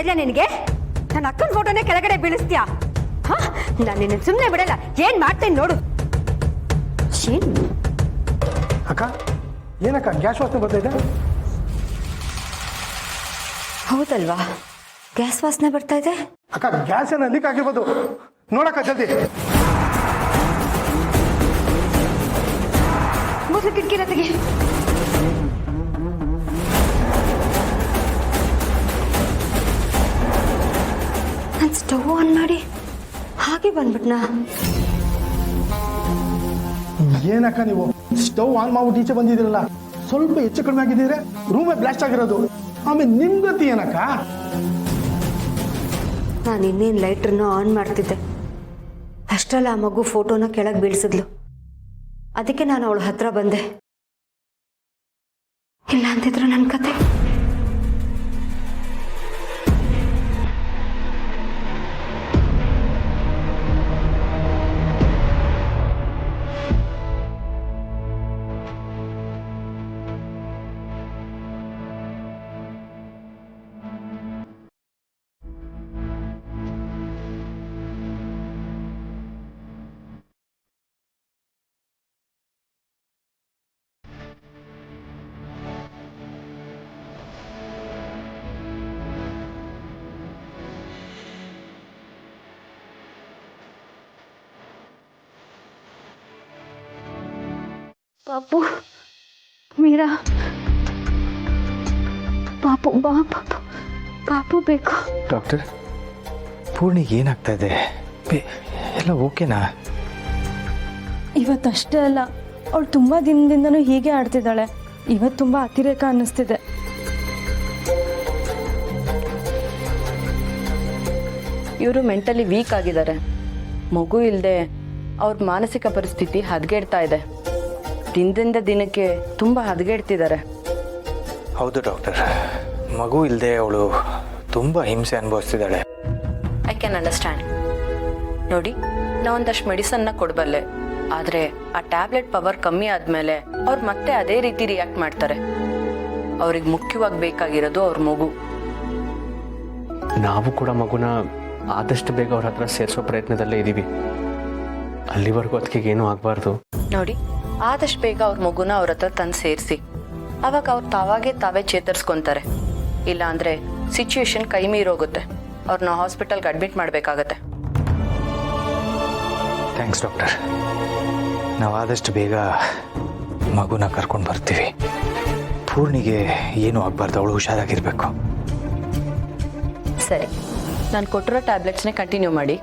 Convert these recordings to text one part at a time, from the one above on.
ಇದೆಯಾ ನಿನಗೆ? ನನ್ನ ಅಕ್ಕನ ಫೋಟೋನೇ ಕೆಳಗಡೆ ಬೀಳಿಸ್ತೀಯಾ? ಹಾ, ನಾನು ನಿನ್ನ ಸುಮ್ಮನೆ ಬಿಡಲ್ಲ. ಏನ್ ಮಾಡ್ತೇನೆ ನೋಡು. ಅಕ್ಕ, ಏನಕ್ಕ ಗ್ಯಾಸ್ ವಾಸನೆ ಬರ್ತಾ ಇದೆ? ಹೌದಲ್ವಾ, ಗ್ಯಾಸ್ ವಾಸನೆ ಬರ್ತಾ ಇದೆ. ಅಕ್ಕ, ಗ್ಯಾಸ್ ಏನೋ ಲೀಕ್ ಆಗಿರ್ಬೋದು, ನೋಡಕ್ಕ ಜಲ್ದಿ. ಮೊದಲು ಕಿಟಕಿನ ತೆಗಿ. ನಾನು ಸ್ಟವ್ ಆನ್ ಮಾಡಿ ಹಾಗೆ ಬಂದ್ಬಿಟ್ನಾ? ಏನಕ್ಕ ನೀವು ಸ್ಟವ್ ಆನ್ ಮಾಡ್ಬಿಟ್ಟು ಈಚೆ ಬಂದಿದ್ದೀರಲ್ಲ, ಸ್ವಲ್ಪ ಹೆಚ್ಚು ಕಡಿಮೆ ಆಗಿದ್ದೀರಾ ರೂಮೇ ಬ್ಲಾಸ್ಟ್ ಆಗಿರೋದು. ಆಮೇಲೆ ನಿಮ್ ಗತಿ ಏನಕ್ಕ? ನಾನು ಇನ್ನೇನು ಲೈಟ್ರನ್ನ ಆನ್ ಮಾಡ್ತಿದ್ದೆ ಅಷ್ಟರಲ್ಲಿ ಆ ಮಗು ಫೋಟೋನ ಕೆಳಗೆ ಬೀಳ್ಸಿದ್ಲು. ಅದಕ್ಕೆ ನಾನು ಅವಳ ಹತ್ರ ಬಂದೆ. ಇಲ್ಲ ಅಂತಿದ್ರು ನನ್ನ ಕತೆ. ಪಾಪು, ಮೀರಾ, ಪಾಪು ಬಾ, ಪಾಪು ಪಾಪು ಬೇಕು. ಡಾಕ್ಟರ್, ಪೂರ್ಣಿಗೆ ಏನಾಗ್ತಾ ಇದೆ? ಎಲ್ಲ ಓಕೆನಾ? ಇವತ್ತಷ್ಟೇ ಅಲ್ಲ, ಅವಳು ತುಂಬ ದಿನದಿಂದನೂ ಹೀಗೆ ಆಡ್ತಿದ್ದಾಳೆ. ಇವತ್ತು ತುಂಬ ಅತಿರೇಕ ಅನ್ನಿಸ್ತಿದೆ. ಇವರು ಮೆಂಟಲಿ ವೀಕ್ ಆಗಿದ್ದಾರೆ. ಮಗು ಇಲ್ಲದೆ ಅವ್ರ ಮಾನಸಿಕ ಪರಿಸ್ಥಿತಿ ಹದಗೆಡ್ತಾ ಇದೆ. ದಿನದಿಂದ ದಿನಕ್ಕೆ ತುಂಬ ಹದಗೆಡ್ತಿದ್ದಾರೆ. ಹೌದು ಡಾಕ್ಟರ್, ಮಗು ಇಲ್ಲದೆ ಅವಳು ತುಂಬ ಹಿಂಸೆ ಅನುಭವಿಸ್ತಿದ್ದಾಳೆ. I can understand. ನೋಡಿ, ನಾ ಒಂದಷ್ಟು ಮೆಡಿಸನ್ನ ಕೊಡಬಲ್ಲೆ, ಆದರೆ ಆ ಟ್ಯಾಬ್ಲೆಟ್ ಪವರ್ ಕಮ್ಮಿ ಆದಮೇಲೆ ಅವ್ರು ಮತ್ತೆ ಅದೇ ರೀತಿ ರಿಯಾಕ್ಟ್ ಮಾಡ್ತಾರೆ. ಅವ್ರಿಗೆ ಮುಖ್ಯವಾಗಿ ಬೇಕಾಗಿರೋದು ಅವ್ರ ಮಗು. ನಾವು ಕೂಡ ಮಗುನ ಆದಷ್ಟು ಬೇಗ ಅವ್ರ ಹತ್ರ ಸೇರಿಸೋ ಪ್ರಯತ್ನದಲ್ಲೇ ಇದ್ದೀವಿ. ಅಲ್ಲಿವರೆಗೂ ಅದಕ್ಕೆ ಏನೂ ಆಗಬಾರ್ದು. ನೋಡಿ, ಆದಷ್ಟು ಬೇಗ ಅವ್ರ ಮಗುನ ಅವ್ರ ಹತ್ರ ತಂದು ಸೇರಿಸಿ. ಅವಾಗ ಅವ್ರು ತಾವೇ ಚೇತರಿಸ್ಕೊತಾರೆ. ಇಲ್ಲ ಅಂದರೆ ಸಿಚುವೇಶನ್ ಕೈ ಮೀರೋಗುತ್ತೆ. ಅವ್ರನ್ನ ಹಾಸ್ಪಿಟಲ್ಗೆ ಅಡ್ಮಿಟ್ ಮಾಡಬೇಕಾಗತ್ತೆ. Thanks doctor. ನಾವು ಆದಷ್ಟು ಬೇಗ ಮಗುನ ಕರ್ಕೊಂಡು ಬರ್ತೀವಿ. ಪೂರ್ಣಿಗೆ ಏನೂ ಆಗಬಾರ್ದು, ಅವಳು ಹುಷಾರಾಗಿರಬೇಕು. ಸರಿ, ನಾನು ಕೊಟ್ಟಿರೋ ಟ್ಯಾಬ್ಲೆಟ್ಸ್ನೇ ಕಂಟಿನ್ಯೂ ಮಾಡಿ.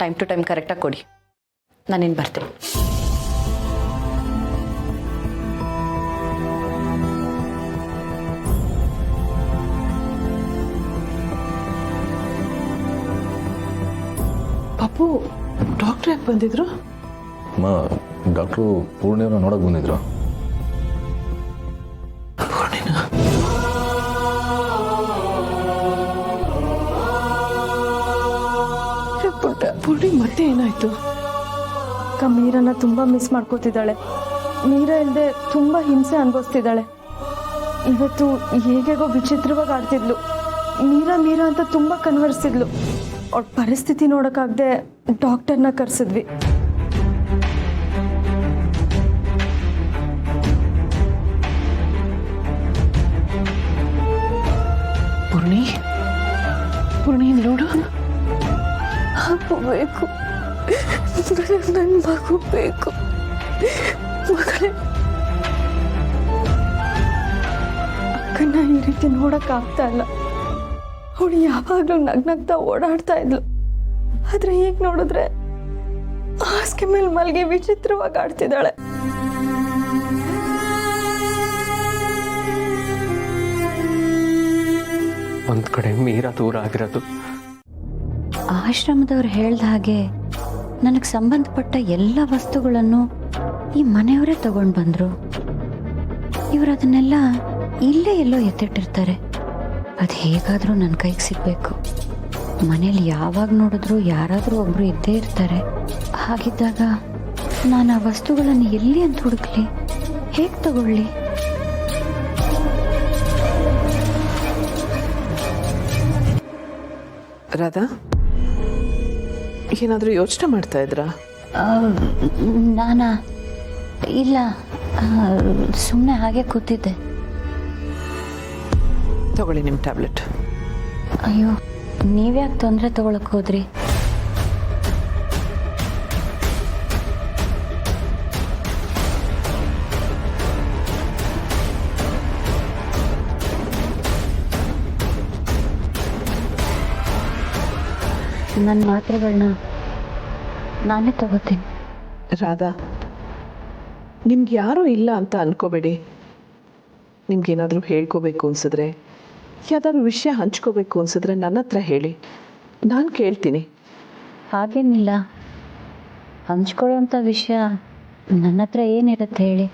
ಟೈಮ್ ಟು ಟೈಮ್ ಕರೆಕ್ಟಾಗಿ ಕೊಡಿ. ನಾನಿನ್ನು ಬರ್ತೀನಿ. ಪಾಪು, ಡಾಕ್ಟ್ರ್ ಯಾಕೆ ಬಂದಿದ್ರು? ಅಮ್ಮ, ಡಾಕ್ಟ್ರು ಪೂರ್ಣಿಯವ್ರನ್ನ ನೋಡಕ್ಕೆ ಬಂದಿದ್ರು. ಪೂರ್ಣಿ ಮತ್ತೆ ಏನಾಯ್ತು? ಅಕ್ಕ ಮೀರನ್ನ ತುಂಬ ಮಿಸ್ ಮಾಡ್ಕೋತಿದ್ದಾಳೆ. ಮೀರಾ ಇಲ್ಲದೆ ತುಂಬ ಹಿಂಸೆ ಅನುಭವಿಸ್ತಿದ್ದಾಳೆ. ಇವತ್ತು ಹೇಗೇಗೋ ವಿಚಿತ್ರವಾಗಿ ಆಡ್ತಿದ್ಲು. ಮೀರಾ ಅಂತ ತುಂಬ ಕನ್ವರ್ಸಿದ್ಲು. ಅವಳ ಪರಿಸ್ಥಿತಿ ನೋಡೋಕ್ಕಾಗದೆ ಡಾಕ್ಟರ್ನ ಕರೆಸಿದ್ವಿ. ಪೂರ್ಣಿ ನೋಡು, ಮಗು ಬೇಕು, ನನ್ನ ಮಗು ಬೇಕು. ಮಗಳೇ, ಅಕ್ಕನ್ನ ಈ ರೀತಿ ನೋಡೋಕ್ಕಾಗ್ತಾ ಇಲ್ಲ. ಅವಳು ಯಾವಾಗಲೂ ನಗ್ನಗ್ತಾ ಓಡಾಡ್ತಾ ಇದ್ಲು. ಆದ್ರೆ ಈಗ ನೋಡಿದ್ರೆ ಹಾಸಿಗೆ ಮೇಲೆ ಮಲ್ಗೆ ವಿಚಿತ್ರವಾಗಿ ಆಡ್ತಿದ್ದಾಳೆ. ಒಂದು ಕಡೆ ಮೀರಾ ದೂರ ಆಗಿರೋದು. ಆಶ್ರಮದವ್ರು ಹೇಳ್ದ ಹಾಗೆ ನನಗೆ ಸಂಬಂಧಪಟ್ಟ ಎಲ್ಲ ವಸ್ತುಗಳನ್ನು ಈ ಮನೆಯವರೇ ತಗೊಂಡು ಬಂದರು. ಇವರು ಅದನ್ನೆಲ್ಲ ಇಲ್ಲೇ ಎಲ್ಲೋ ಎತ್ತಿಟ್ಟಿರ್ತಾರೆ. ಅದು ಹೇಗಾದರೂ ನನ್ನ ಕೈಗೆ ಸಿಗಬೇಕು. ಮನೇಲಿ ಯಾವಾಗ ನೋಡಿದ್ರು ಯಾರಾದರೂ ಒಬ್ಬರು ಇದ್ದೇ ಇರ್ತಾರೆ. ಹಾಗಿದ್ದಾಗ ನಾನು ಆ ವಸ್ತುಗಳನ್ನು ಎಲ್ಲಿ ಅಂತ ಹುಡುಕ್ಲಿ, ಹೇಗೆ ತಗೊಳ್ಳಿ? ರಾಧಾ ಏನಾದರೂ ಯೋಚನೆ ಮಾಡ್ತಾ ಇದ್ರಾ? ನಾನಾ ಇಲ್ಲ, ಸುಮ್ಮನೆ ಹಾಗೆ ಕೂತಿದ್ದೆ. ತಗೊಳ್ಳಿ ನಿಮ್ಮ ಟ್ಯಾಬ್ಲೆಟ್. ಅಯ್ಯೋ, ನೀವ್ಯಾಕೆ ತೊಂದರೆ ತಗೊಳಕ್ ಹೋದ್ರಿ? ನನ್ನ ಮಾತ್ರೆಗಳನ್ನ ನಾನೇ ತಗೋತೀನಿ. ರಾಧಾ, ನಿಮ್ಗೆ ಯಾರೂ ಇಲ್ಲ ಅಂತ ಅನ್ಕೋಬೇಡಿ. ನಿಮ್ಗೇನಾದರೂ ಹೇಳ್ಕೋಬೇಕು ಅನ್ಸಿದ್ರೆ, ಯಾವ್ದಾದ್ರು ವಿಷಯ ಹಂಚ್ಕೋಬೇಕು ಅನ್ಸಿದ್ರೆ ನನ್ನ ಹತ್ರ ಹೇಳಿ, ನಾನು ಕೇಳ್ತೀನಿ. ಹಾಗೇನಿಲ್ಲ, ಹಂಚ್ಕೊಳ್ಳೋಂಥ ವಿಷಯ ನನ್ನ ಹತ್ರ ಏನಿರುತ್ತೆ ಹೇಳಿ?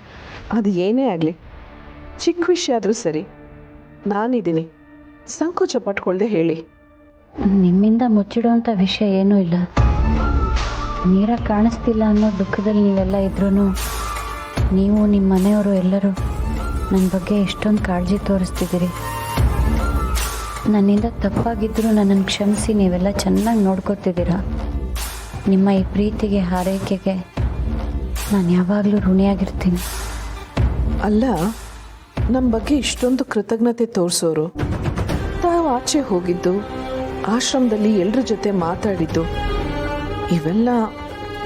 ಅದು ಏನೇ ಆಗಲಿ, ಚಿಕ್ಕ ವಿಷಯ ಆದರೂ ಸರಿ, ನಾನಿದ್ದೀನಿ, ಸಂಕೋಚ ಪಟ್ಕೊಳ್ದೆ ಹೇಳಿ. ನಿಮ್ಮಿಂದ ಮುಚ್ಚಿಡುವಂಥ ವಿಷಯ ಏನೂ ಇಲ್ಲ. ನೀರ ಕಾಣಿಸ್ತಿಲ್ಲ ಅನ್ನೋ ದುಃಖದಲ್ಲಿ ನೀವೆಲ್ಲ ಇದ್ರೂ ನೀವು ನಿಮ್ಮ ಮನೆಯವರು ಎಲ್ಲರೂ ನನ್ನ ಬಗ್ಗೆ ಎಷ್ಟೊಂದು ಕಾಳಜಿ ತೋರಿಸ್ತಿದ್ದೀರಿ. ನನ್ನಿಂದ ತಪ್ಪಾಗಿದ್ದರೂ ನನ್ನನ್ನು ಕ್ಷಮಿಸಿ ನೀವೆಲ್ಲ ಚೆನ್ನಾಗಿ ನೋಡ್ಕೊತಿದ್ದೀರಾ. ನಿಮ್ಮ ಈ ಪ್ರೀತಿಗೆ, ಹಾರೈಕೆಗೆ ನಾನು ಯಾವಾಗಲೂ ಋಣಿಯಾಗಿರ್ತೀನಿ. ಅಲ್ಲ, ನಮ್ಮ ಬಗ್ಗೆ ಇಷ್ಟೊಂದು ಕೃತಜ್ಞತೆ ತೋರಿಸೋರು ತಾವು ಆಚೆ ಹೋಗಿದ್ದು, ಆಶ್ರಮದಲ್ಲಿ ಎಲ್ಲರ ಜೊತೆ ಮಾತಾಡಿದ್ದು, ಇವೆಲ್ಲ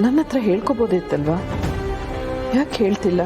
ನನ್ನ ಹತ್ರ ಹೇಳ್ಕೊಬೋದಿತ್ತಲ್ವಾ? ಯಾಕೆ ಹೇಳ್ತಿಲ್ಲ?